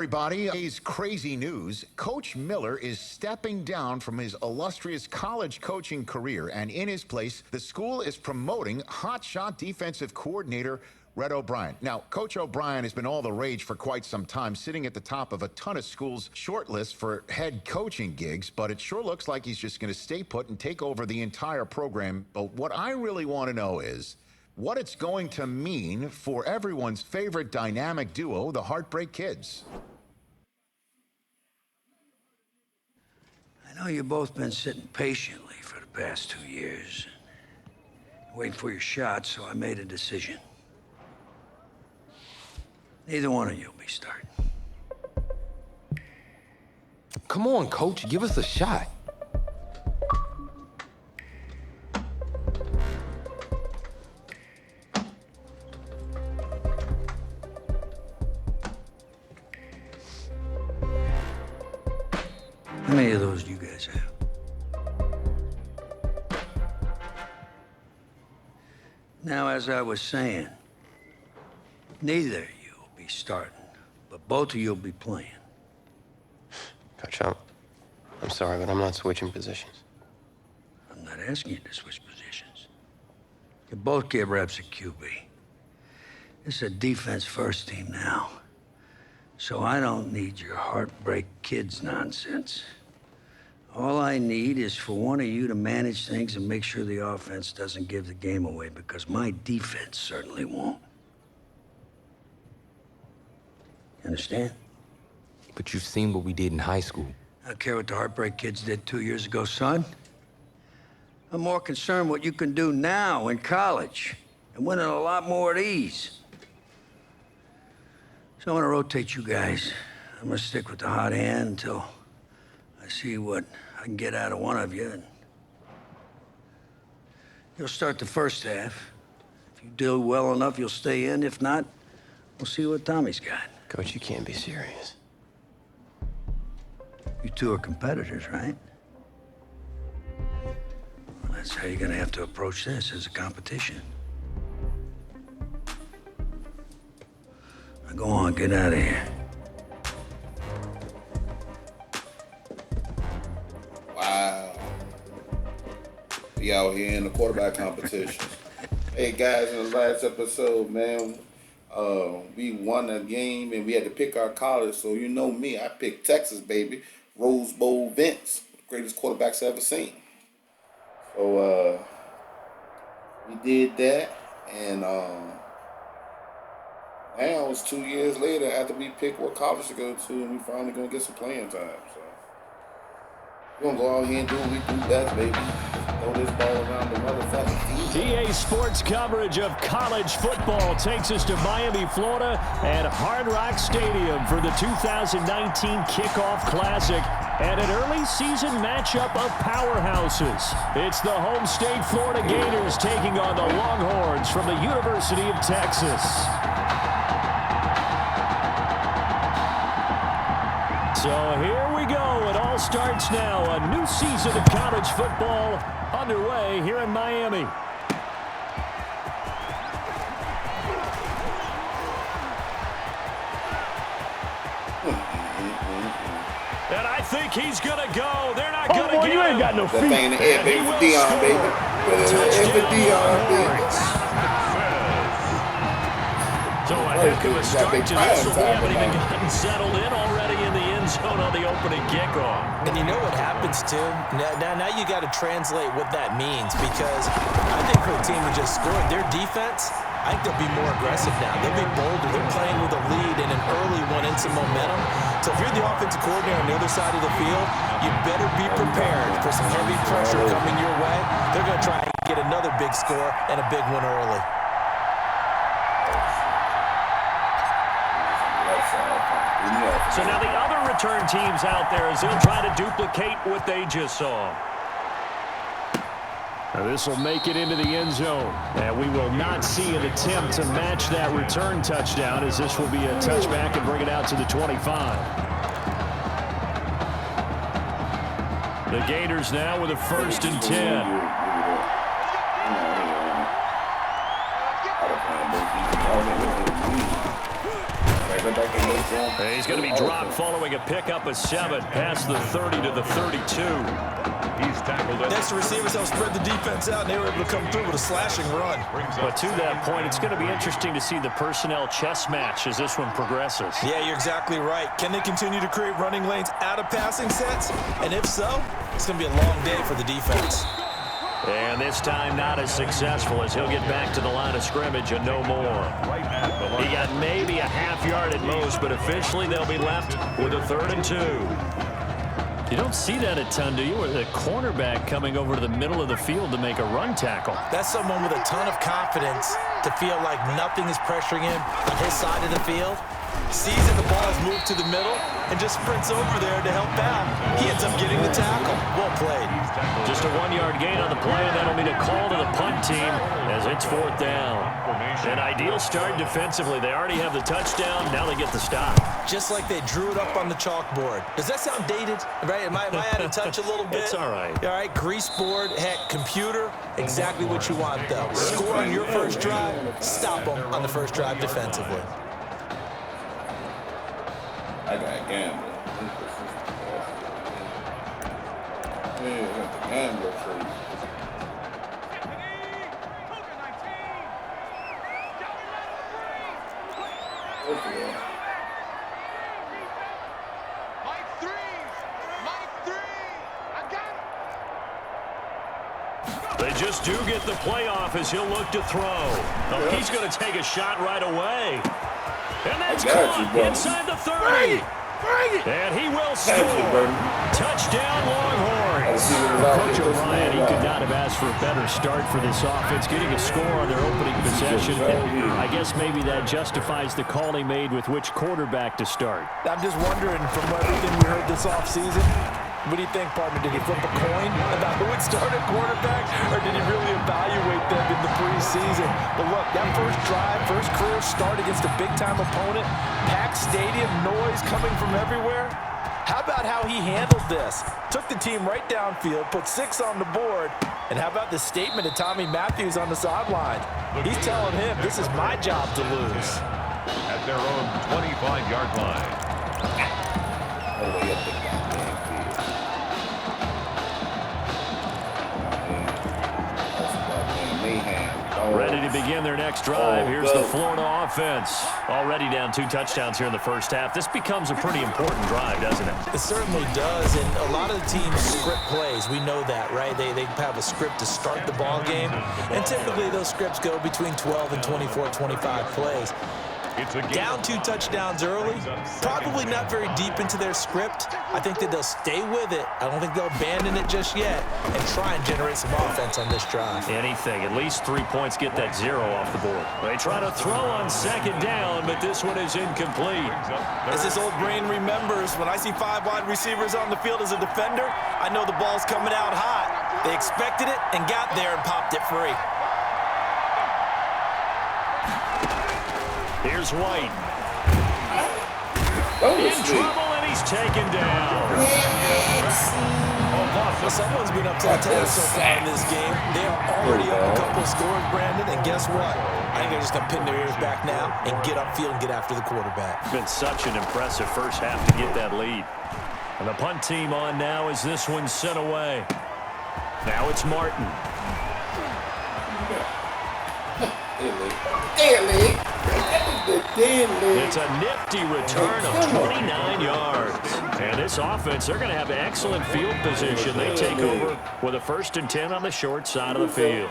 Everybody, today's crazy news. Coach Miller is stepping down from his illustrious college coaching career, and in his place, the school is promoting hotshot defensive coordinator Red O'Brien. Now, Coach O'Brien has been all the rage for quite some time, sitting at the top of a ton of schools' shortlists for head coaching gigs, but it sure looks like he's just going to stay put and take over the entire program. But what I really want to know is what it's going to mean for everyone's favorite dynamic duo, the Heartbreak Kids. I know you've both been sitting patiently for the past 2 years, waiting for your shot, so I made a decision. Neither one of you will be starting. Come on, Coach, give us a shot. How many of those do you guys have? Now, as I was saying, neither of you will be starting, but both of you will be playing. Coach, I'm sorry, but I'm not switching positions. I'm not asking you to switch positions. You both get reps at QB. This is a defense-first team now, so I don't need your Heartbreak Kids nonsense. All I need is for one of you to manage things and make sure the offense doesn't give the game away, because my defense certainly won't. You understand? But you've seen what we did in high school. I don't care what the Heartbreak Kids did 2 years ago, son. I'm more concerned what you can do now in college and winning a lot more of these. So I'm gonna rotate you guys. I'm gonna stick with the hot hand until I see what I can get out of one of you. And you'll start the first half. If you do well enough, you'll stay in. If not, we'll see what Tommy's got. Coach, you can't be serious. You two are competitors, right? Well, that's how you're gonna have to approach this, as a competition. Now go on, get out of here. Wow. We out here in the quarterback competition. Hey guys, in the last episode, man, we won a game and we had to pick our college. So you know me, I picked Texas, baby. Rose Bowl Vince, greatest quarterbacks I've ever seen. So we did that, and now it's 2 years later after we picked what college to go to, and we finally gonna get some playing time. So we're gonna go out here and do what we do best, baby. Throw this ball around the motherfucking field. EA Sports coverage of college football takes us to Miami, Florida at Hard Rock Stadium for the 2019 Kickoff Classic and an early season matchup of powerhouses. It's the home state Florida Gators taking on the Longhorns from the University of Texas. So here we go. It all starts now. A new season of college football underway here in Miami. And I think he's going to go. They're not going to get him. You ain't got no feet. That thing in the air, baby, for Dion, baby. For Dion, baby. So a heck of a start to this. So we haven't even gotten settled in already in the end zone on the opening kickoff. And you know what happens, too? Now you got to translate what that means, because I think for a team who just scored, their defense, I think they'll be more aggressive now. They'll be bolder. They're playing with a lead and an early one and some momentum. So if you're the offensive coordinator on the other side of the field, you better be prepared for some heavy pressure coming your way. They're going to try and get another big score and a big one early. So now the other return teams out there as they'll try to duplicate what they just saw. Now this will make it into the end zone. And we will not see an attempt to match that return touchdown, as this will be a touchback and bring it out to the 25. The Gators now with a 1st and 10. right back in this zone. He's going to be dropped following a pickup of 7 past the 30 to the 32. He's tackled it. Next receivers helped spread the defense out, and they were able to come through with a slashing run. But to that point, it's going to be interesting to see the personnel chess match as this one progresses. Yeah, you're exactly right. Can they continue to create running lanes out of passing sets? And if so, it's going to be a long day for the defense. And this time not as successful as he'll get back to the line of scrimmage and no more. He got maybe a half yard at most, but officially they'll be left with a 3rd and 2. You don't see that a ton, do you? Or the cornerback coming over to the middle of the field to make a run tackle. That's someone with a ton of confidence to feel like nothing is pressuring him on his side of the field. Sees that the ball is moved to the middle and just sprints over there to help out. He ends up getting the tackle. Well played. Just a 1-yard gain on the play, and that'll be a call to the punt team as it's 4th down. An ideal start defensively. They already have the touchdown. Now they get the stop. Just like they drew it up on the chalkboard. Does that sound dated? Right? Am I out of touch a little bit? It's all right. All right, grease board, heck, computer, exactly what you want, though. Score on your first drive, stop them on the first drive defensively. I got gambler. Yeah, I got the gambler free. Okay. They just do get the playoff as he'll look to throw. Oh, he's going to take a shot right away. And that's caught inside the 30. Bring it! And he will score. Touchdown, Longhorns. Coach O'Brien, he could not have asked for a better start for this offense, getting a score on their opening possession. I guess maybe that justifies the call he made with which quarterback to start. I'm just wondering, from everything we heard this offseason, what do you think, partner? Did he flip a coin about who would start at quarterback, or did he really evaluate them in the preseason? But look, that first drive, first career start against a big-time opponent, packed stadium, noise coming from everywhere. How about how he handled this? Took the team right downfield, put 6 on the board, and how about the statement of Tommy Matthews on the sideline? He's telling him, this is my job to lose. At their own 25-yard line. Ready to begin their next drive. Here's the Florida offense. Already down 2 touchdowns here in the first half. This becomes a pretty important drive, doesn't it? It certainly does, and a lot of the teams script plays. We know that, right? They have a script to start the ball game, and typically those scripts go between 12 and 24, 25 plays. Down 2 touchdowns early, probably not very deep into their script. I think that they'll stay with it. I don't think they'll abandon it just yet and try and generate some offense on this drive. Anything. At least 3 points, get that 0 off the board. They try to throw on 2nd down, but this one is incomplete. As this old brain remembers, when I see 5 wide receivers on the field as a defender, I know the ball's coming out hot. They expected it and got there and popped it free. Here's White. In trouble, and he's taken down. Well, someone's been up to the task so far in this game. They are already up a couple of scores, Brandon, and guess what? I think they're just going to pin their ears back now and get upfield and get after the quarterback. It's been such an impressive first half to get that lead. And the punt team on now as this one's sent away. Now it's Martin. It's a nifty return of 29 yards. And this offense, they're going to have excellent field position. They take over with a 1st and 10 on the short side of the field.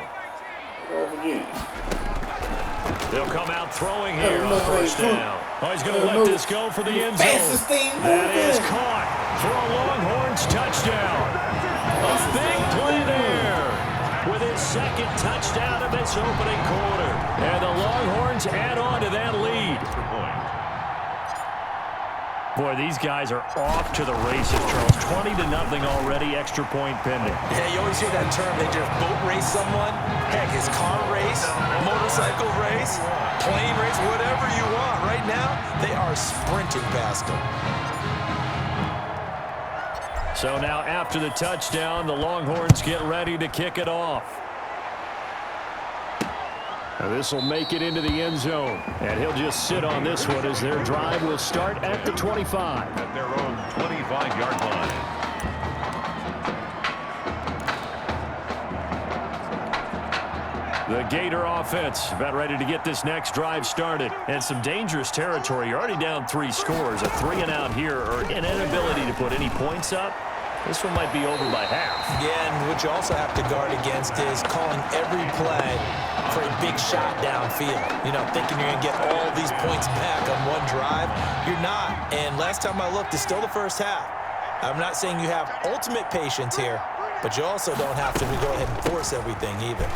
They'll come out throwing here on 1st down. Oh, he's going to let this go for the end zone. That is caught for a Longhorns touchdown. A big play there with his 2nd touchdown of this opening quarter. And the Longhorns add on to that lead. Boy, these guys are off to the races, Charles. 20-0 already, extra point pending. Yeah, you always hear that term. They just boat race someone. Heck, it's car race, motorcycle race, plane race, whatever you want. Right now, they are sprinting past them. So now after the touchdown, the Longhorns get ready to kick it off. This will make it into the end zone. And he'll just sit on this one as their drive will start at the 25. At their own 25-yard line. The Gator offense about ready to get this next drive started. And some dangerous territory. You're already down 3 scores. A 3-and-out here or an inability to put any points up. This one might be over by half. Yeah, and what you also have to guard against is calling every play for a big shot downfield. You know, thinking you're going to get all these points back on one drive. You're not. And last time I looked, it's still the first half. I'm not saying you have ultimate patience here, but you also don't have to go ahead and force everything either.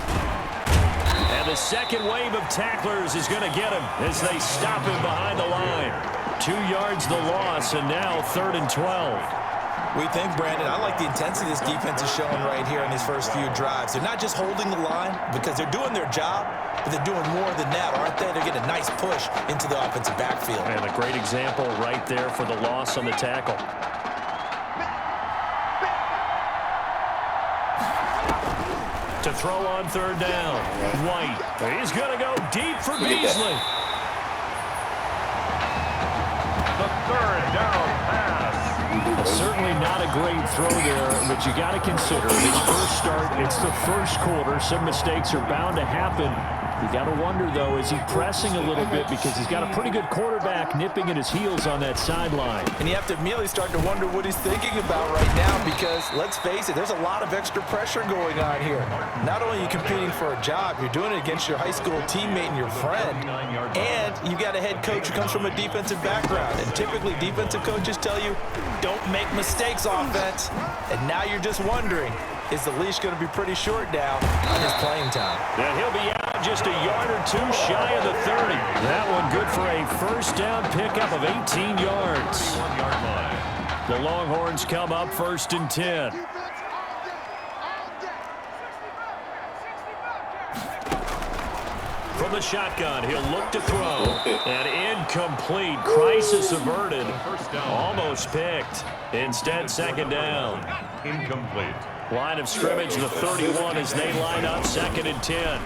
And the second wave of tacklers is going to get him as they stop him behind the line. 2 yards the loss, and now 3rd and 12. We think, Brandon, I like the intensity this defense is showing right here in these first few drives. They're not just holding the line because they're doing their job, but they're doing more than that, aren't they? They're getting a nice push into the offensive backfield. And a great example right there for the loss on the tackle. To throw on 3rd down. White. He's going to go deep for Beasley. The 3rd down pass. Certainly not a great throw there, but you got to consider his first start. It's the first quarter. Some mistakes are bound to happen. You got to wonder, though, is he pressing a little bit because he's got a pretty good quarterback nipping at his heels on that sideline. And you have to immediately start to wonder what he's thinking about right now because, let's face it, there's a lot of extra pressure going on here. Not only are you competing for a job, you're doing it against your high school teammate and your friend, and you got a head coach who comes from a defensive background. And typically defensive coaches tell you, don't make mistakes, offense. And now you're just wondering, is the leash going to be pretty short now on his playing time? And he'll be out just a yard or 2 shy of the 30. That one good for a first down pickup of 18 yards. The Longhorns come up 1st and 10. From the shotgun, he'll look to throw. And incomplete. Crisis averted. Almost picked. Instead, 2nd down. Incomplete. Line of scrimmage, the 31 as they line up 2nd and 10.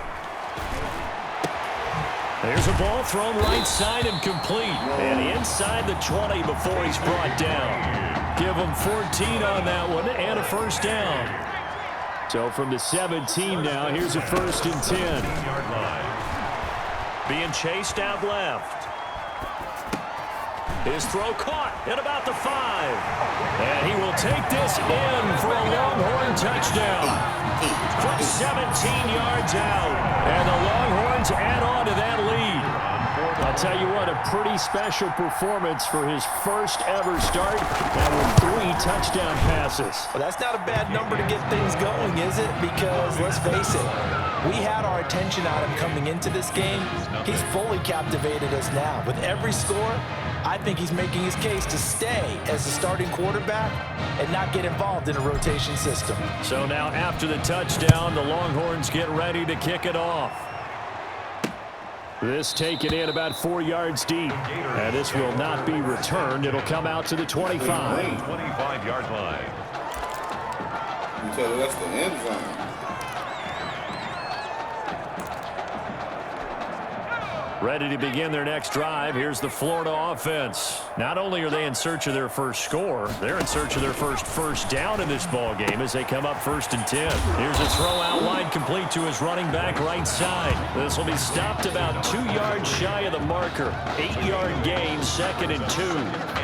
There's a ball thrown right side and complete. And inside the 20 before he's brought down. Give him 14 on that one and a first down. So from the 17 now, here's a 1st and 10. Being chased out left. His throw caught at about the 5. And he will take this in for a Longhorn touchdown. From 17 yards out. And the Longhorns add on to that lead. I'll tell you what, a pretty special performance for his first ever start. And with 3 touchdown passes. Well, that's not a bad number to get things going, is it? Because, let's face it, we had our attention on him coming into this game. He's fully captivated us now. With every score, I think he's making his case to stay as the starting quarterback and not get involved in a rotation system. So now after the touchdown, the Longhorns get ready to kick it off. This taken in about 4 yards deep. And this will not be returned. It'll come out to the 25. 25-yard line. You tell her that's the end zone. Ready to begin their next drive. Here's the Florida offense. Not only are they in search of their first score, they're in search of their first down in this ball game as they come up 1st and 10. Here's a throw out wide complete to his running back right side. This will be stopped about 2 yards shy of the marker. 8-yard gain, 2nd and 2.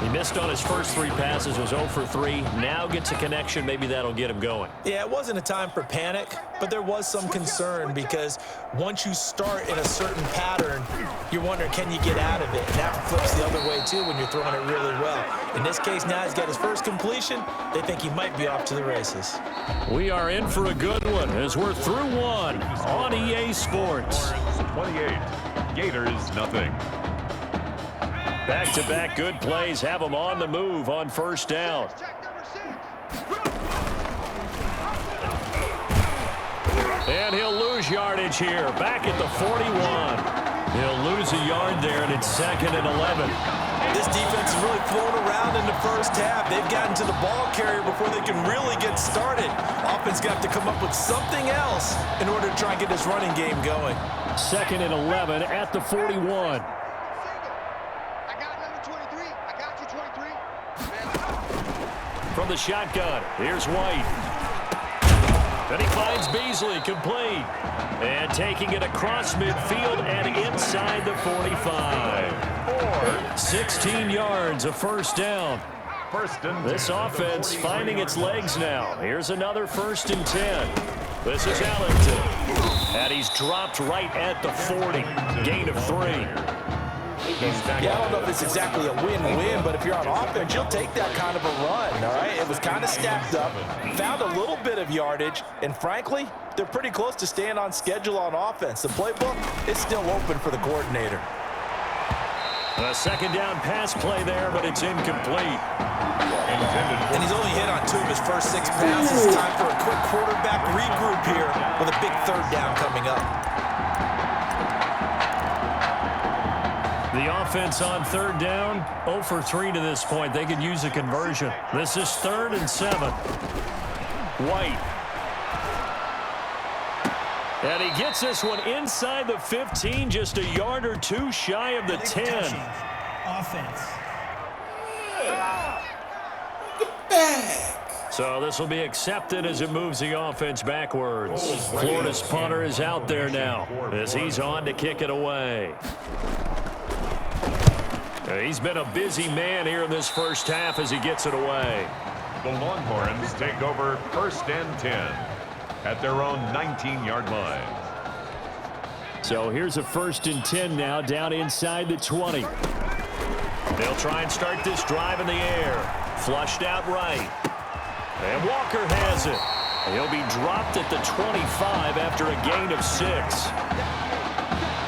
He missed on his first 3 passes, was 0 for 3. Now gets a connection. Maybe that'll get him going. Yeah, it wasn't a time for panic, but there was some concern because once you start in a certain pattern, you're wondering, can you get out of it? And that flips the other way, too, when you're throwing it really well. In this case, now he's got his first completion. They think he might be off to the races. We are in for a good one as we're through one on EA Sports. 28. Gators, nothing. Back-to-back good plays have them on the move on first down. And he'll lose yardage here. Back at the 41. He'll lose a yard there, and it's 2nd and 11. This defense is really flown around in the first first half, they've gotten to the ball carrier before they can really get started. Offense got to come up with something else in order to try and get this running game going. 2nd and 11 at the 41. From the shotgun, here's White. Then he finds Beasley, complete. And taking it across midfield and inside the 45. 16 yards, a first down. This offense finding its legs now. Here's another 1st and 10. This is Ellington. And he's dropped right at the 40. Gain of 3. Yeah, I don't know if it's exactly a win-win, but if you're on offense, you'll take that kind of a run, all right? It was kind of stacked up, found a little bit of yardage, and frankly, they're pretty close to staying on schedule on offense. The playbook is still open for the coordinator. A 2nd down pass play there, but it's incomplete. And he's only hit on 2 of his first 6 passes. Time for a quick quarterback regroup here with a big 3rd down coming up. The offense on 3rd down, 0 for 3 to this point. They could use a conversion. This is 3rd and 7. White. And he gets this one inside the 15, just a yard or 2 shy of the 10. Offense. So this will be accepted as it moves the offense backwards. Florida's punter is out there now as he's on to kick it away. He's been a busy man here in this first half as he gets it away. The Longhorns take over 1st and 10 at their own 19-yard line. So here's a 1st and 10 now down inside the 20. They'll try and start this drive in the air. Flushed out right. And Walker has it. He'll be dropped at the 25 after a gain of 6.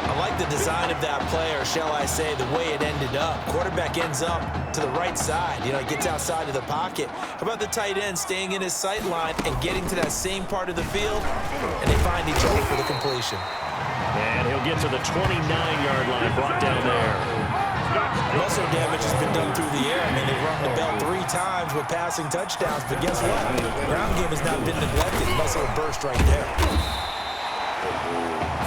I like the design of that play, or shall I say the way it ended up. Quarterback ends up to the right side. You know, he gets outside of the pocket. How about the tight end staying in his sight line and getting to that same part of the field? And they find each other for the completion. And he'll get to the 29-yard line, brought down there. Muscle damage has been done through the air. I mean, they've rung the bell 3 times with passing touchdowns, but guess what? Ground game has not been neglected. Muscle burst right there.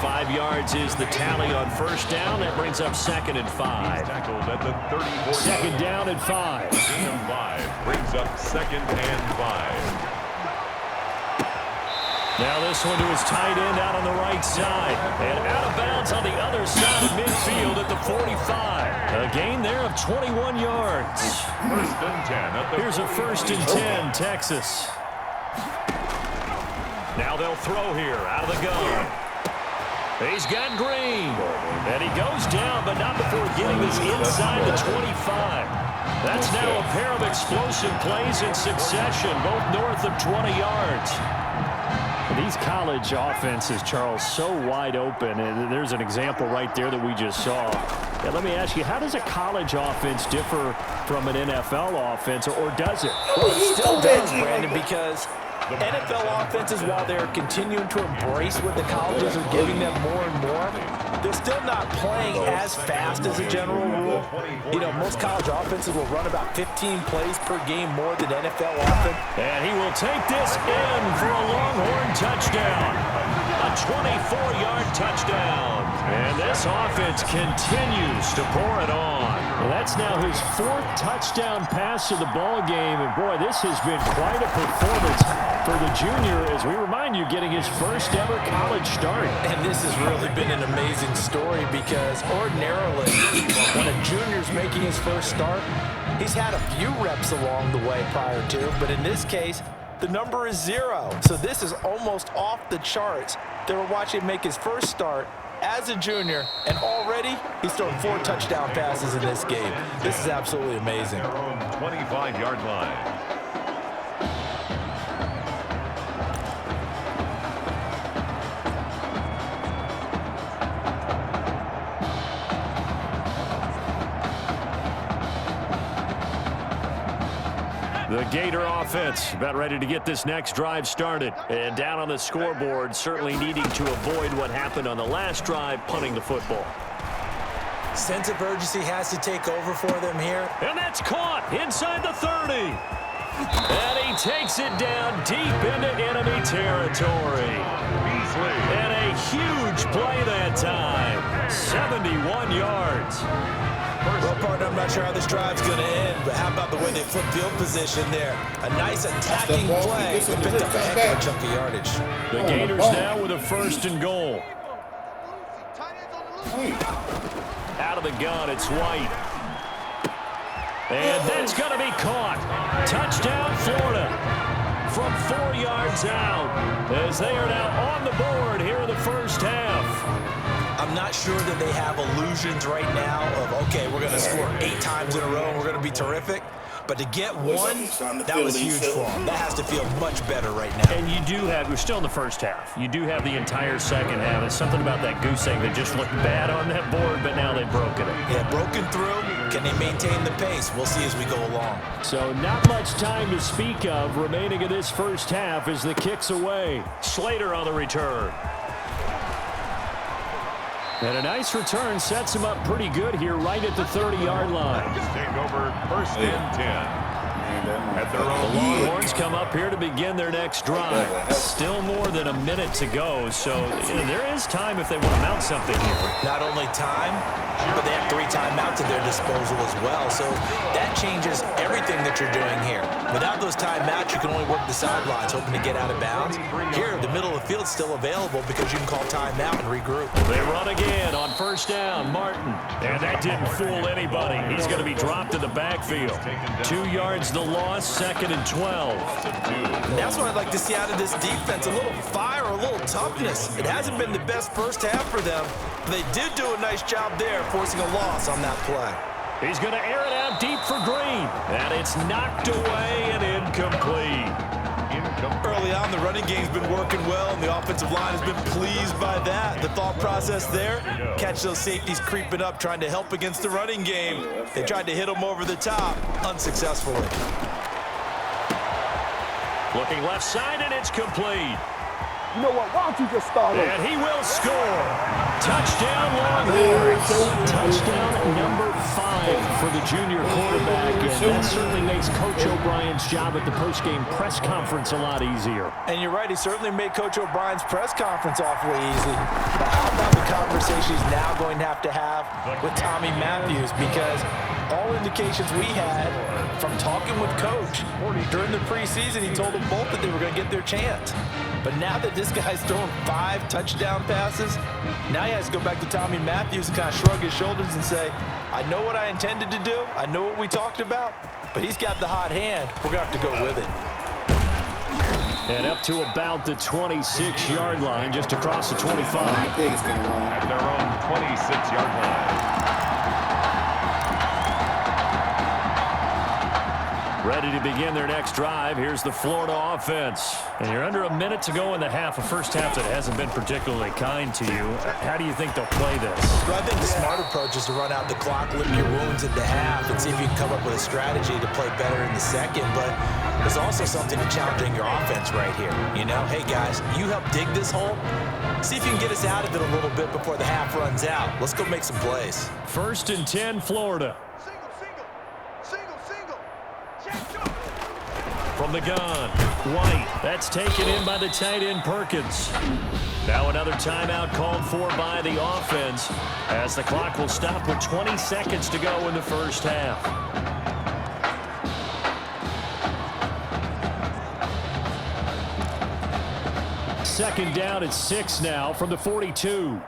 5 yards is the tally on 1st down. That brings up 2nd and 5. Tackled at the 34. 2nd down and 5. Gain of 5 brings up 2nd and 5. Now this one to his tight end out on the right side. And out of bounds on the other side of midfield at the 45. A gain there of 21 yards. 1st and 10 at the Here's a 1st and 10, Texas. Now they'll throw here out of the gun. He's got Green. And he goes down, but not before getting this inside the 25. That's now a pair of explosive plays in succession, both north of 20 yards. These college offenses, Charles, so wide open. And there's an example right there that we just saw. Yeah, let me ask you, how does a college offense differ from an NFL offense, or does it? Well, it still does, Brandon, because NFL offenses, while they're continuing to embrace what the colleges are giving them more and more, they're still not playing as fast as a general rule. You know, most college offenses will run about 15 plays per game more than NFL offense. And he will take this in for a Longhorn touchdown. A 24-yard touchdown. And this offense continues to pour it on. Well, that's now his 4th touchdown pass of the ball game. And, boy, this has been quite a performance for the junior, as we remind you, getting his first ever college start. And this has really been an amazing story because ordinarily, when a junior's making his first start, he's had a few reps along the way prior to, but in this case, the number is 0. So this is almost off the charts. They were watching him make his first start as a junior, and already he's thrown 4 touchdown passes in this game. This is absolutely amazing. Their own 25-yard line. The Gator offense about ready to get this next drive started. And down on the scoreboard, certainly needing to avoid what happened on the last drive, punting the football. Sense of urgency has to take over for them here. And that's caught inside the 30. takes it down deep into enemy territory. And a huge play that time. 71 yards. Well, partner, I'm not sure how this drive's going to end, but how about the way they flip field position there? A nice attacking play that picked up a heck of a chunk of yardage. The Gators now with a 1st and goal. Out of the gun, it's White. And that's going to be caught. Touchdown, Florida. From 4 yards out, as they are now on the board here in the first half. I'm not sure that they have illusions right now of, okay, we're going to score 8 times in a row and we're going to be terrific. But to get one, that was huge for them. That has to feel much better right now. And you do have, we're still in the first half. You do have the entire second half. It's something about that goose egg that just looked bad on that board, but now they've broken it. Yeah, broken through. Can they maintain the pace? We'll see as we go along. So not much time to speak of remaining in this first half as the kick's away. Slater on the return. And a nice return sets him up pretty good here right at the 30-yard line. Take over 1st and 10. At their own. The Longhorns come up here to begin their next drive. Still more than a minute to go, so there is time if they want to mount something here. Not only time, but they have 3 timeouts at their disposal as well, so that changes everything that you're doing here. Without those timeouts, you can only work the sidelines, hoping to get out of bounds. Here, the middle of the field is still available because you can call timeout and regroup. They run again on 1st down, Martin. And that didn't fool anybody. He's going to be dropped in the backfield. 2 yards the loss, 2nd and 12. And that's what I'd like to see out of this defense, a little fire, a little toughness. It hasn't been the best first half for them, but they did do a nice job there, forcing a loss on that play. He's going to air it out deep for Green. And it's knocked away and incomplete. Early on, the running game's been working well, and the offensive line has been pleased by that. The thought process there, catch those safeties creeping up, trying to help against the running game. They tried to hit them over the top, unsuccessfully. Looking left side, and it's complete. You know what? Why don't you just start over? And he will score. Touchdown, Longhorns. Touchdown number 5 for the junior quarterback. And that certainly makes Coach O'Brien's job at the postgame press conference a lot easier. And you're right, he certainly made Coach O'Brien's press conference awfully easy. But how about the conversation he's now going to have with Tommy Matthews? Because all indications we had from talking with Coach during the preseason, he told them both that they were going to get their chance. But now that this guy's throwing 5 touchdown passes, now he has to go back to Tommy Matthews and kind of shrug his shoulders and say, I know what I intended to do. I know what we talked about. But he's got the hot hand. We're going to have to go with it. And up to about the 26-yard line, just across the 25. At their own 26-yard line. Ready to begin their next drive. Here's the Florida offense. And you're under a minute to go in the half, a first half that hasn't been particularly kind to you. How do you think they'll play this? Well, I think the smart approach is to run out the clock, lick your wounds at the half, and see if you can come up with a strategy to play better in the second. But there's also something to challenging your offense right here. You know, hey, guys, you help dig this hole. See if you can get us out of it a little bit before the half runs out. Let's go make some plays. 1st and 10, Florida. From the gun, White. That's taken in by the tight end, Perkins. Now another timeout called for by the offense as the clock will stop with 20 seconds to go in the first half. Second down at 6 now from the 42.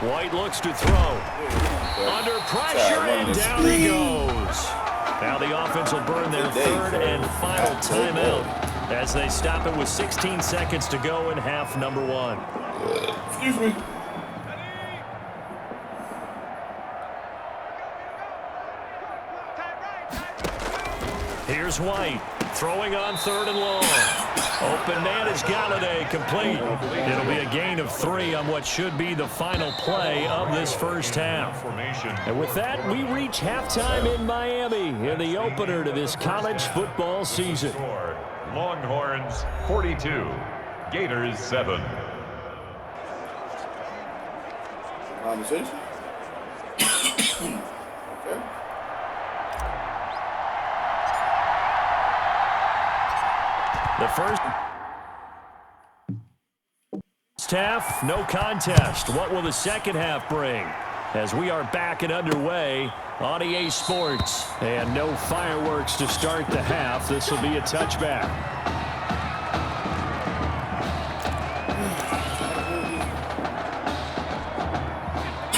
White looks to throw. Under pressure, and down he goes. Now the offense will burn their 3rd and final timeout as they stop it with 16 seconds to go in half number 1. Excuse me. Here's White, throwing on 3rd and long. Open man is Galladay, complete. It'll be a gain of 3 on what should be the final play of this first half. And with that, we reach halftime in Miami in the opener to this college football season. Longhorns 42, Gators 7. Conversation. Okay. The first half, no contest. What will the second half bring? As we are back and underway on EA Sports. And no fireworks to start the half. This will be a touchback.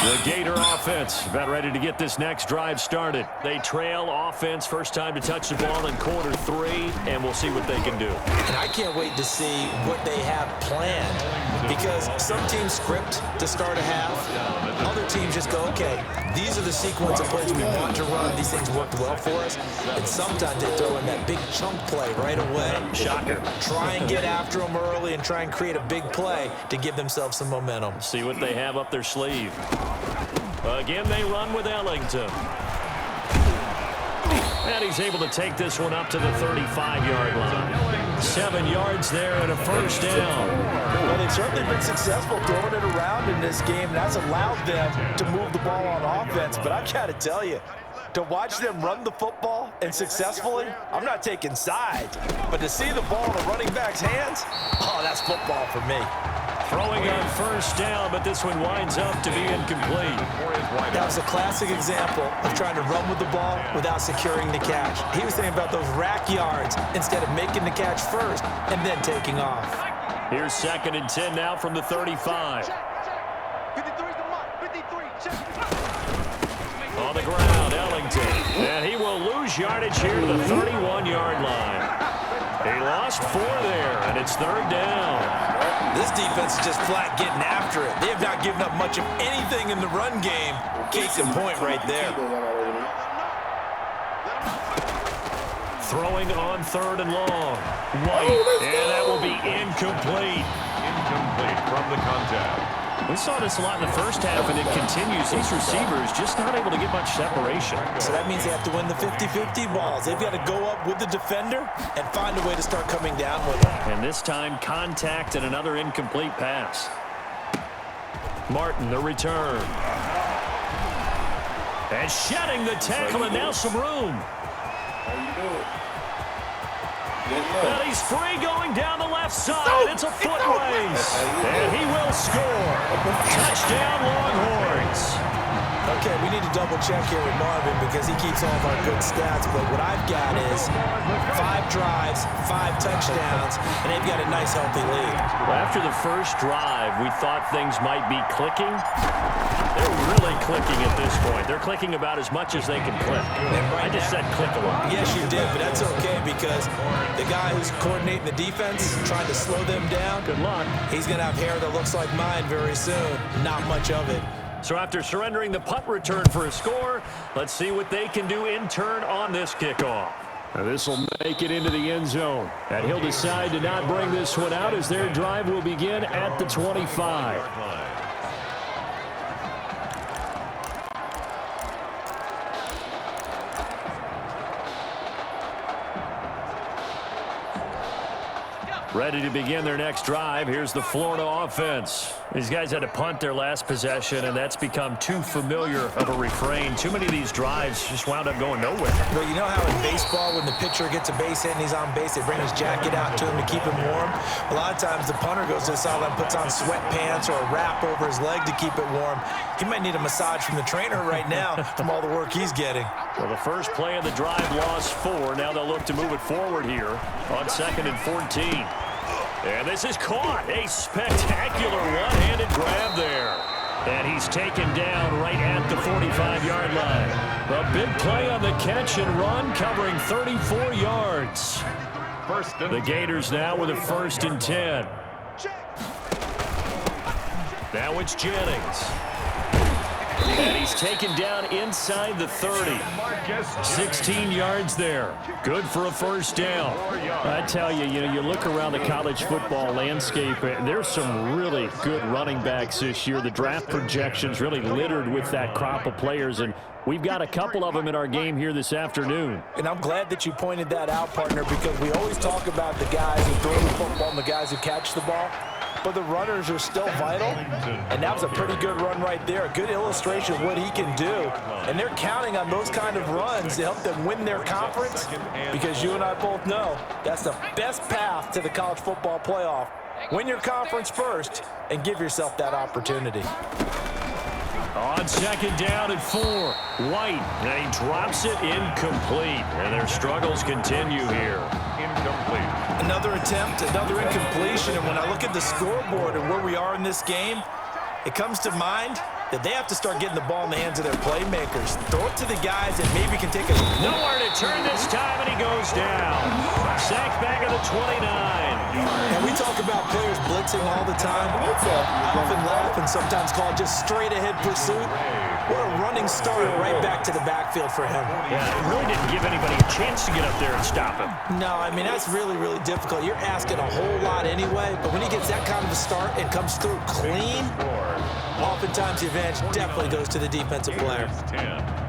The Gator offense about ready to get this next drive started. They trail offense, first time to touch the ball in quarter 3, and we'll see what they can do. And I can't wait to see what they have planned, because some teams script to start a half. Other teams just go, okay, these are the sequence of plays we want to run. These things worked well for us. And sometimes they throw in that big chunk play right away. Shocker. Try and get after them early and try and create a big play to give themselves some momentum. See what they have up their sleeve. Again, they run with Ellington. And he's able to take this one up to the 35-yard line. 7 yards there and a first down. Well, they've certainly been successful throwing it around in this game. That's allowed them to move the ball on offense. But I've got to tell you, to watch them run the football and successfully, I'm not taking sides. But to see the ball in the running back's hands, oh, that's football for me. Throwing on first down, but this one winds up to be incomplete. That was a classic example of trying to run with the ball without securing the catch. He was thinking about those rack yards instead of making the catch first and then taking off. Here's 2nd and 10 now from the 35. On the ground, Ellington. And he will lose yardage here to the 31-yard line. He lost 4 there, and it's 3rd down. This defense is just flat getting after it. They have not given up much of anything in the run game. Case in point right there. Throwing on 3rd and long. White, and that will be incomplete. Incomplete from the contact. We saw this a lot in the first half, and it continues. These receivers just not able to get much separation. So that means they have to win the 50-50 balls. They've got to go up with the defender and find a way to start coming down with them. And this time, contact and another incomplete pass. Martin, the return. And shedding the tackle, and now some room. And he's free going down the left side. It's a foot race. And he will score. Touchdown, Longhorns. Okay, we need to double check here with Marvin because he keeps all of our good stats. But what I've got is 5 drives, 5 touchdowns, and they've got a nice, healthy lead. Well, after the first drive, we thought things might be clicking. They're really clicking at this point. They're clicking about as much as they can click. I just said click a lot. Yes, you did, but that's okay because the guy who's coordinating the defense, trying to slow them down, good luck. He's going to have hair that looks like mine very soon. Not much of it. So after surrendering the punt return for a score, let's see what they can do in turn on this kickoff. This will make it into the end zone. And he'll decide to not bring this one out as their drive will begin at the 25. Ready to begin their next drive. Here's the Florida offense. These guys had to punt their last possession, and that's become too familiar of a refrain. Too many of these drives just wound up going nowhere. Well, you know how in baseball, when the pitcher gets a base hit and he's on base, they bring his jacket out to him to keep him warm? A lot of times the punter goes to the sideline, puts on sweatpants or a wrap over his leg to keep it warm. He might need a massage from the trainer right now from all the work he's getting. Well, the first play of the drive lost 4. Now they'll look to move it forward here on 2nd and 14. And this is caught. A spectacular one-handed grab there. And he's taken down right at the 45-yard line. A big play on the catch and run, covering 34 yards. The Gators now with a 1st and 10. Now it's Jennings. And he's taken down inside the 30. 16 yards there. Good for a first down. I tell you, you look around the college football landscape, and there's some really good running backs this year. The draft projections really littered with that crop of players, and we've got a couple of them in our game here this afternoon. And I'm glad that you pointed that out, partner, because we always talk about the guys who throw the football and the guys who catch the ball. but the runners are still vital. And that was a pretty good run right there, a good illustration of what he can do. And they're counting on those kind of runs to help them win their conference, because you and I both know that's the best path to the college football playoff. Win your conference first and give yourself that opportunity. On second down and 4, White, and he drops it incomplete. And their struggles continue here. Incomplete. Another attempt, another incompletion, and when I look at the scoreboard and where we are in this game, it comes to mind that they have to start getting the ball in the hands of their playmakers. Throw it to the guys that maybe can take a... Nowhere to turn this time, and he goes down. Sacked back at the 29. And we talk about players blitzing all the time. I often laugh and sometimes call it just straight-ahead pursuit. What a running start right back to the backfield for him. Yeah, it really didn't give anybody a chance to get up there and stop him. No, I mean, that's really, really difficult. You're asking a whole lot anyway, but when he gets that kind of a start and comes through clean, oftentimes the advantage definitely goes to the defensive player.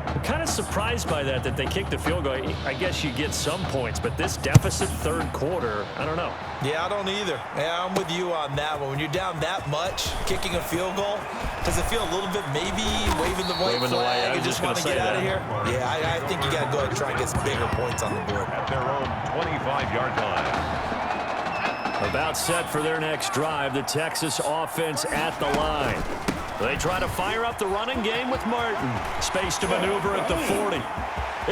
I'm kind of surprised by that they kicked the field goal. I guess you get some points, but this deficit third quarter, I don't know. Yeah, I don't either. Yeah, I'm with you on that one. When you're down that much, kicking a field goal, does it feel a little bit maybe waving the white flag and just want to get out of here? Yeah, I think you got to go ahead and try and get some bigger points on the board. At their own 25-yard line. About set for their next drive, the Texas offense at the line. They try to fire up the running game with Martin. Space to maneuver at the 40.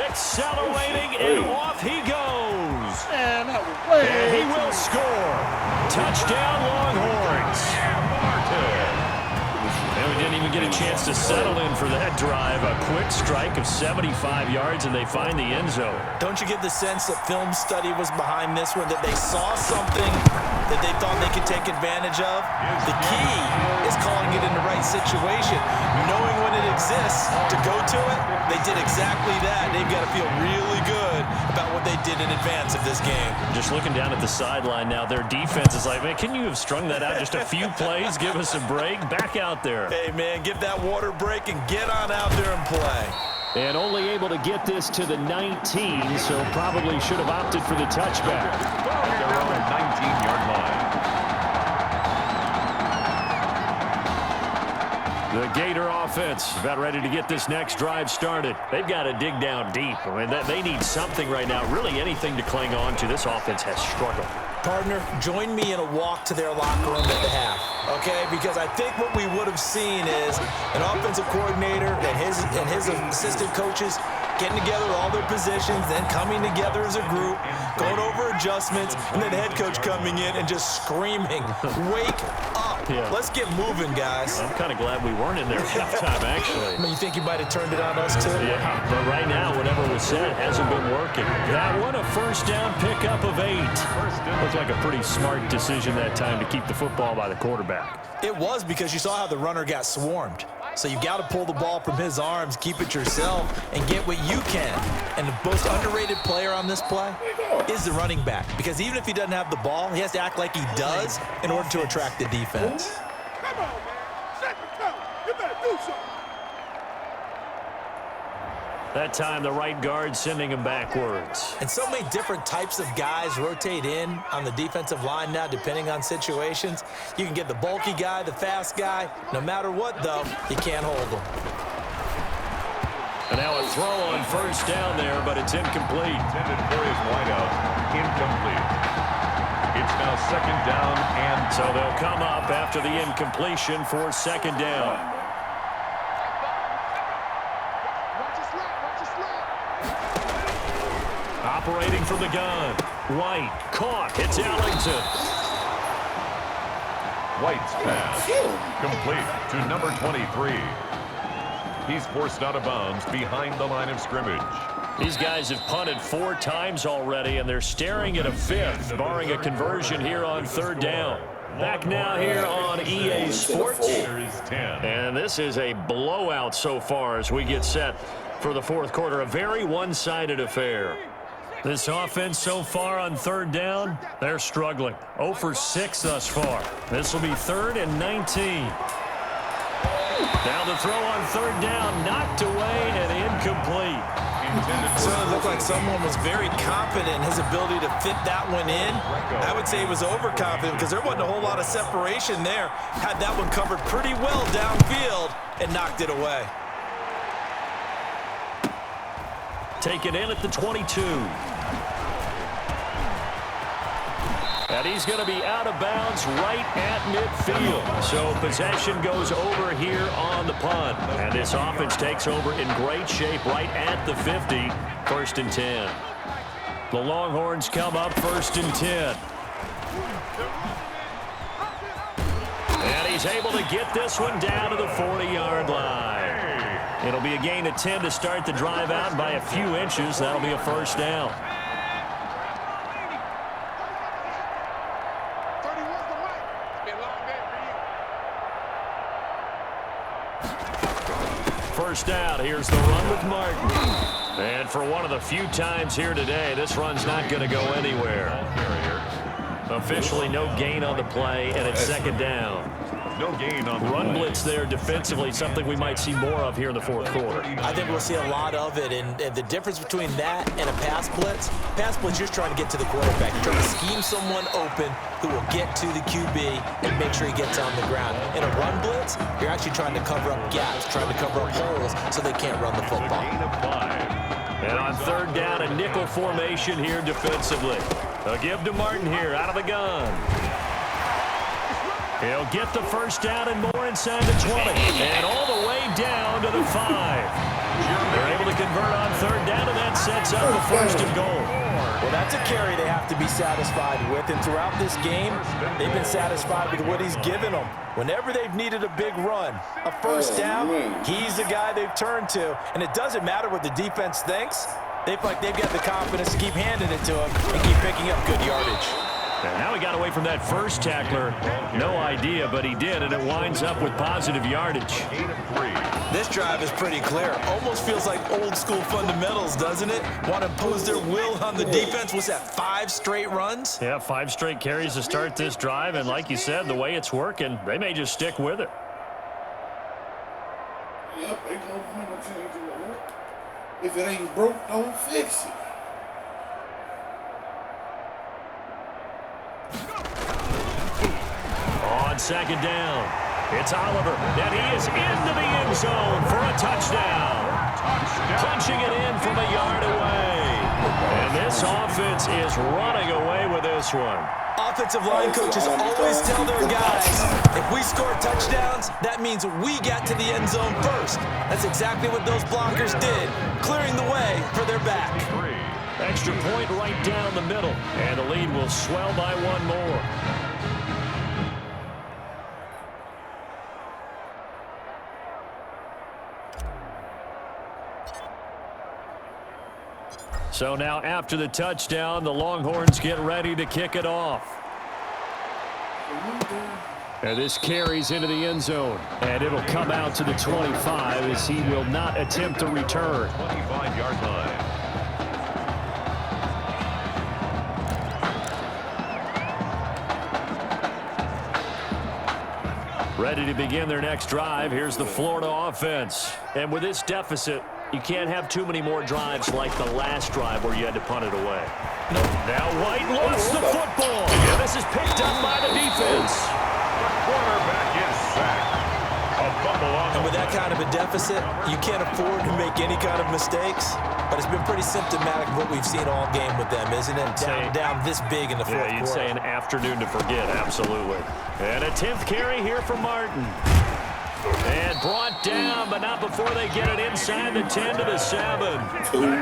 Accelerating, and off he goes. Man, that was way and he will score. Touchdown, Longhorns. And we didn't even get a chance to settle in for that drive. A quick strike of 75 yards, and they find the end zone. Don't you get the sense that film study was behind this one, that they saw something that they thought they could take advantage of? The key is calling it in the right situation, knowing when it exists to go to it. They did exactly that. They've got to feel really good about what they did in advance of this game. Just looking down at the sideline now, their defense is like, man, can you have strung that out just a few plays? Give us a break. Back out there. Hey, man, give that water break and get on out there and play. And only able to get this to the 19, so probably should have opted for the touchback. At their own 19-yard line. The Gator offense about ready to get this next drive started. They've got to dig down deep. I mean, they need something right now, really anything to cling on to. This offense has struggled. Partner, join me in a walk to their locker room at the half, okay? Because I think what we would have seen is an offensive coordinator and his assistant coaches getting together all their positions, then coming together as a group, going over adjustments, and then the head coach coming in and just screaming, wake up. Yeah. Let's get moving, guys. I'm kind of glad we weren't in there at halftime, actually. I mean, you think you might have turned it on us, too? Yeah, but right now, whatever was said hasn't been working. That one, a first down pickup of 8. Looked like a pretty smart decision that time to keep the football by the quarterback. It was, because you saw how the runner got swarmed. So you got to pull the ball from his arms, keep it yourself, and get what you can. And the most underrated player on this play is the running back. Because even if he doesn't have the ball, he has to act like he does in order to attract the defense. Come on, man. Second down. You better do something. That time, the right guard sending him backwards. And so many different types of guys rotate in on the defensive line now, depending on situations. You can get the bulky guy, the fast guy. No matter what, though, you can't hold them. And now a throw on first down there, but it's incomplete. Intended for his wideout. Incomplete. It's now second down, and so they'll come up after the incompletion for second down. Operating from the gun. White caught. It's Ellington. White's pass complete to number 23. He's forced out of bounds behind the line of scrimmage. These guys have punted 4 times already, and they're staring at a 5th, barring a conversion here on third down. Back now here on EA Sports. And this is a blowout so far as we get set for the fourth quarter. A very one-sided affair. This offense so far on third down, they're struggling. 0 for 6 thus far. This will be 3rd and 19. Now the throw on third down, knocked away and incomplete. Certainly looked like someone was very confident in his ability to fit that one in. I would say he was overconfident because there wasn't a whole lot of separation there. Had that one covered pretty well downfield and knocked it away. Taken in at the 22. And he's going to be out of bounds right at midfield. So possession goes over here on the punt. And this offense takes over in great shape right at the 50. 1st and 10. The Longhorns come up 1st and 10. And he's able to get this one down to the 40-yard line. It'll be a gain of 10 to start the drive out, and by a few inches, that'll be a 1st down. First down, here's the run with Martin. And for one of the few times here today, this run's not going to go anywhere. Officially no gain on the play, and it's 2nd down. No gain on the run play. blitz there defensively, something we might see more of here in the 4th quarter. I think we'll see a lot of it, and the difference between that and a pass blitz, you're trying to get to the quarterback. You're trying to scheme someone open who will get to the QB and make sure he gets on the ground. In a run blitz, you're actually trying to cover up gaps, trying to cover up holes so they can't run the football. Gain of 5. And on 3rd down, a nickel formation here defensively. They'll give to Martin here out of the gun. He'll get the 1st down and more inside the 20. And all the way down to the 5. They're able to convert on 3rd down, and that sets up the 1st and goal. Well, that's a carry they have to be satisfied with. And throughout this game, they've been satisfied with what he's given them. Whenever they've needed a big run, a 1st down, he's the guy they've turned to. And it doesn't matter what the defense thinks. They feel like they've got the confidence to keep handing it to him and keep picking up good yardage. And now he got away from that first tackler. No idea, but he did, and it winds up with positive yardage. Gain of 3. This drive is pretty clear. Almost feels like old school fundamentals, doesn't it? Want to impose their will on the defense. What's that, 5 straight runs? Yeah, 5 straight carries to start this drive, and like you said, the way it's working, they may just stick with it. Yep, ain't no point in changing it. If it ain't broke, don't fix it. On 2nd down, it's Oliver, and he is into the end zone for a touchdown. Punching it in from a yard away. And this offense is running away with this one. Offensive line coaches always tell their guys, if we score touchdowns, that means we got to the end zone first. That's exactly what those blockers did, clearing the way for their back. Extra point right down the middle, and the lead will swell by 1 more. So now after the touchdown, the Longhorns get ready to kick it off. And this carries into the end zone. And it'll come out to the 25 as he will not attempt to return. 25-yard line. Ready to begin their next drive. Here's the Florida offense. And with this deficit, you can't have too many more drives like the last drive where you had to punt it away. Now White lost the football. And this is picked up by the defense. The quarterback is sacked. A fumble on the And with that kind of a deficit, you can't afford to make any kind of mistakes. But it's been pretty symptomatic of what we've seen all game with them, isn't it? Down this big in the 4th quarter. Yeah, you'd say an afternoon to forget, absolutely. And a 10th carry here for Martin. And brought down, but not before they get it inside the 10 to the 7.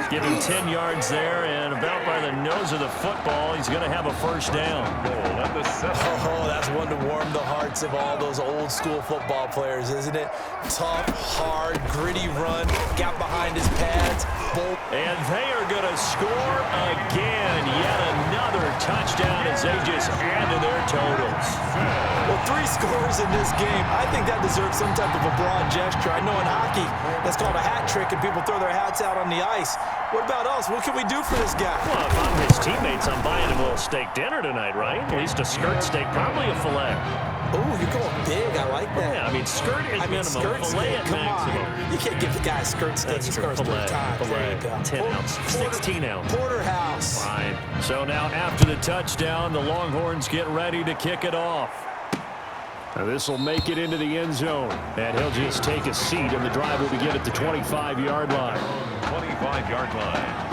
Give him 10 yards there, and about by the nose of the football, he's going to have a 1st down. Oh, that's one to warm the hearts of all those old school football players, isn't it? Tough, hard, gritty run, got behind his pads, bolt. And they are going to score again. Yet another touchdown as they just add to their totals. Well, 3 scores in this game. I think that deserves some type of a broad gesture. I know in hockey, that's called a hat trick, and people throw their hats out on the ice. What about us? What can we do for this guy? Well, if I'm his teammates, I'm buying him a little steak dinner tonight, right? At least a skirt steak, probably a filet. Oh, you're going big. I like that. Yeah, I mean, skirt at minimum, skirt fillet at Come maximum. on. You can't give the guy a skirt stick. That's He true. scores 3 times. There you go. 10 ounce, 16 ounce. Porterhouse. Fine. So now after the touchdown, the Longhorns get ready to kick it off. Now this will make it into the end zone. And he'll just take a seat, and the drive will begin at the 25-yard line. 25-yard line.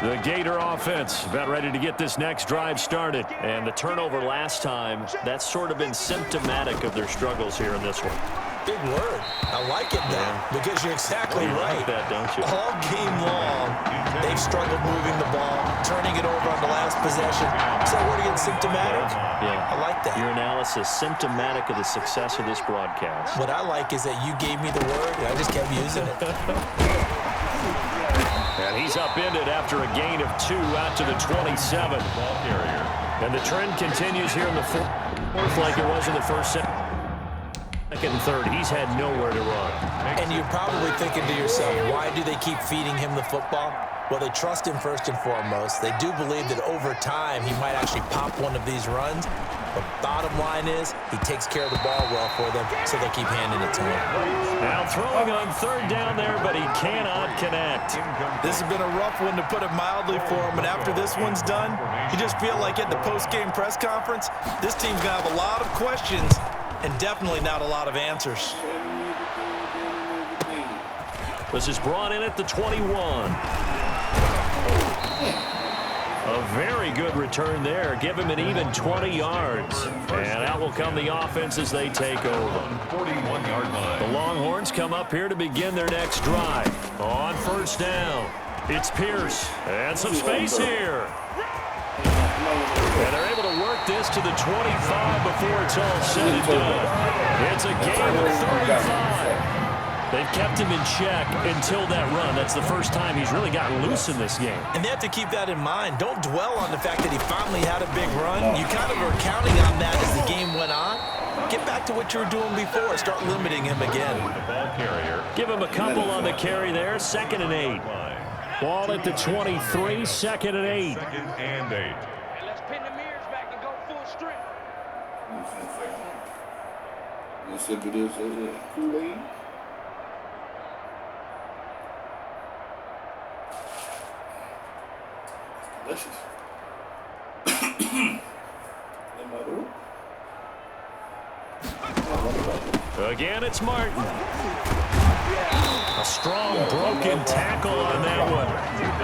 The Gator offense about ready to get this next drive started. And the turnover last time, that's sort of been symptomatic of their struggles here in this one. Big word. I like it, though, because you're exactly right. Like that, don't you? All game long, they've struggled moving the ball, turning it over on the last possession. Is that word again, symptomatic? Yeah. I like that. Your analysis, symptomatic of the success of this broadcast. What I like is that you gave me the word, and I just kept using it. And he's upended after a gain of 2 out to the 27. Ball carrier. And the trend continues here in the fourth like it was in the first set. Second and third, he's had nowhere to run. And you're probably thinking to yourself, why do they keep feeding him the football? Well, they trust him first and foremost. They do believe that over time he might actually pop one of these runs. But bottom line is, he takes care of the ball well for them, so they keep handing it to him. Now throwing on third down there, but he cannot connect. This has been a rough one, to put it mildly, for him. And after this one's done, you just feel like at the post-game press conference, this team's going to have a lot of questions and definitely not a lot of answers. This is brought in at the 21. A very good return there. Give him an even 20 yards. And out will come the offense as they take over. 41-yard line. The Longhorns come up here to begin their next drive. On first down, it's Pierce. And some space here. And they're able to work this to the 25 before it's all said and done. It's a gain of 35. They've kept him in check until that run. That's the first time he's really gotten loose in this game. And they have to keep that in mind. Don't dwell on the fact that he finally had a big run. You kind of are counting on that as the game went on. Get back to what you were doing before. Start limiting him again. Ball carrier. Give him a couple on the carry there. 2nd and 8. Ball at the 23, 2nd and 8. 2nd and 8. Let's pin the mirrors back and go full strength. Let's sip of this Kool-Aid. Delicious. Again, it's Martin. A strong broken tackle on that one.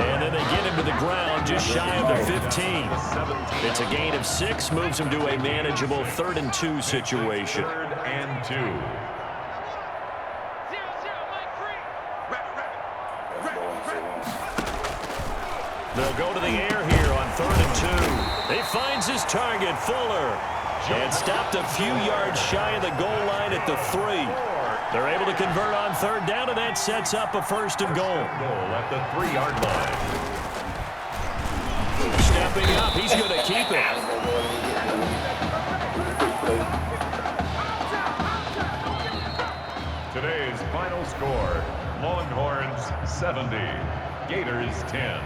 And then they get him to the ground just shy of the 15. It's a gain of 6, moves him to a manageable 3rd and 2 situation. 3rd and 2. They'll go to the air here on 3rd and 2. He finds his target, Fuller. And stopped a few yards shy of the goal line at the 3. They're able to convert on 3rd down, and that sets up a 1st and goal. Goal at the 3-yard line. Stepping up, he's going to keep it. Today's final score, Longhorns 70, Gators 10.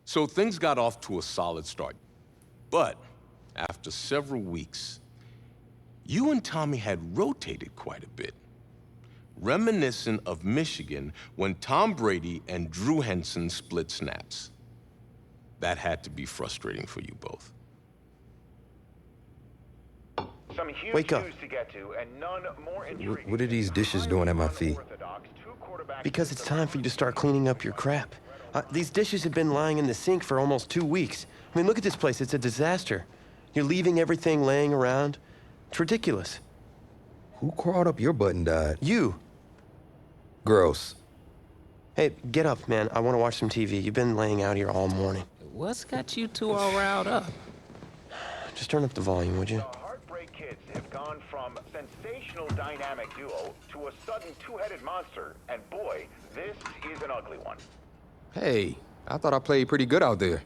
So things got off to a solid start. But after several weeks, you and Tommy had rotated quite a bit. Reminiscent of Michigan when Tom Brady and Drew Henson split snaps. That had to be frustrating for you both. Wake up. What are these dishes doing at my feet? Because it's time for you to start cleaning up your crap. These dishes have been lying in the sink for almost 2 weeks. I mean, look at this place. It's a disaster. You're leaving everything laying around. It's ridiculous. Who crawled up your butt and died? You. Gross. Hey, get up, man. I want to watch some TV. You've been laying out here all morning. What's got you two all riled up? Just turn up the volume, would you? Heartbreak Kids have gone from sensational dynamic duo to a sudden two-headed monster, and boy, this is an ugly one. Hey, I thought I played pretty good out there.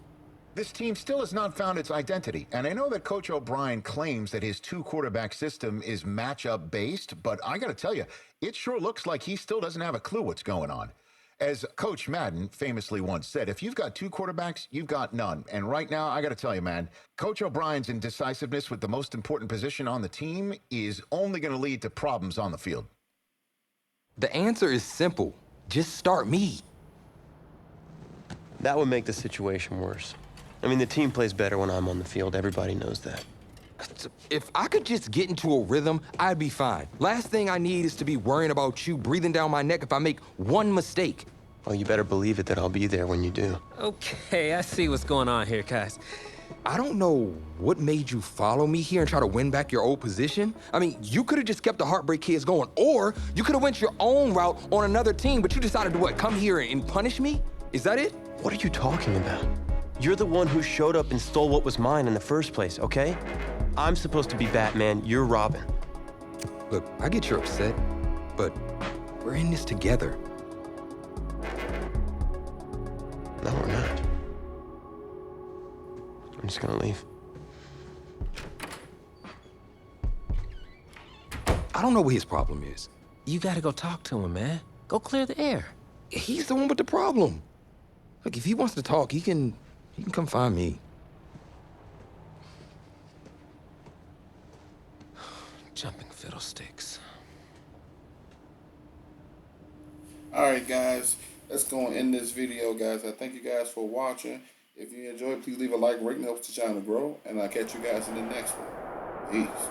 This team still has not found its identity, and I know that Coach O'Brien claims that his two-quarterback system is matchup-based, but I gotta tell you, it sure looks like he still doesn't have a clue what's going on. As Coach Madden famously once said, if you've got two quarterbacks, you've got none. And right now, I gotta tell you, man, Coach O'Brien's indecisiveness with the most important position on the team is only gonna lead to problems on the field. The answer is simple. Just start me. That would make the situation worse. I mean, the team plays better when I'm on the field. Everybody knows that. If I could just get into a rhythm, I'd be fine. Last thing I need is to be worrying about you breathing down my neck if I make one mistake. Well, you better believe it that I'll be there when you do. Okay, I see what's going on here, guys. I don't know what made you follow me here and try to win back your old position. I mean, you could have just kept the Heartbreak Kids going, or you could have went your own route on another team, but you decided to what, come here and punish me? Is that it? What are you talking about? You're the one who showed up and stole what was mine in the first place, okay? I'm supposed to be Batman, you're Robin. Look, I get you're upset, but we're in this together. No, we're not. I'm just gonna leave. I don't know what his problem is. You gotta go talk to him, man. Go clear the air. He's the one with the problem. Look, if he wants to talk, he can come find me. Jumping fiddlesticks. All right, guys, let's go and end this video, guys. I thank you guys for watching. If you enjoyed, please leave a like, rating, helps the channel grow, and I'll catch you guys in the next one. Peace.